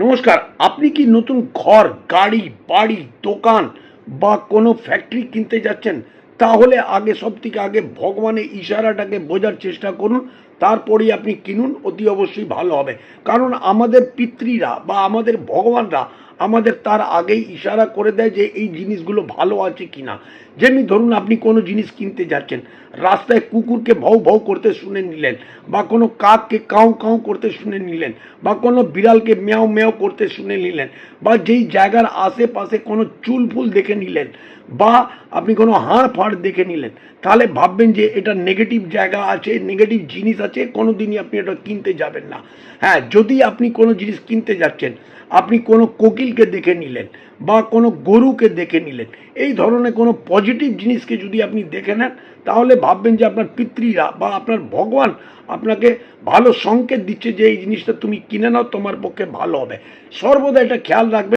নমস্কার। আপনি কি নতুন ঘর, গাড়ি, বাড়ি, দোকান বা কোনো ফ্যাক্টরি কিনতে যাচ্ছেন? তাহলে সবথেকে আগে ভগবানের ইশারাটাকে বোঝার চেষ্টা করুন। তারপরেই আপনি কিনুন, অতি অবশ্যই ভালো হবে। কারণ আমাদের পিতৃরা বা আমাদের ভগবানরা আমাদের তার আগেই ইশারা করে দেয় যে এই জিনিসগুলো ভালো আছে কিনা। যেমনি ধরুন, আপনি কোনো জিনিস কিনতে যাচ্ছেন, রাস্তায় কুকুরকে ভৌ ভৌ করতে শুনে নিলেন, বা কোনো কাককে কাউ কাউ করতে শুনে নিলেন, বা কোনো বিড়ালকে মেয়াও মেয়াও করতে শুনে নিলেন, বা যেই জায়গার আশেপাশে কোনো চুল ফুল দেখে নিলেন, বা আপনি কোনো হাড় ফাড় দেখে নিলেন, তাহলে ভাববেন যে এটা নেগেটিভ জায়গা আছে, নেগেটিভ জিনিস আছে, কোনো দিনই আপনি এটা কিনতে যাবেন না। হ্যাঁ, যদি আপনি কোনো জিনিস কিনতে যাচ্ছেন, আপনি কোনো কোকিলকে দেখে নিলেন বা কোনো গরুকে দেখে নিলেন, এই ধরনের কোনো পজিটিভ জিনিসকে যদি আপনি দেখে নেন, তাহলে ভাববেন যে আপনার পিতৃরা বা আপনার ভগবান আপনাকে ভালো সংকেত দিচ্ছে যে এই জিনিসটা তুমি কিনে নাও, তোমার পক্ষে ভালো হবে। সর্বদা এটা খেয়াল রাখবেন।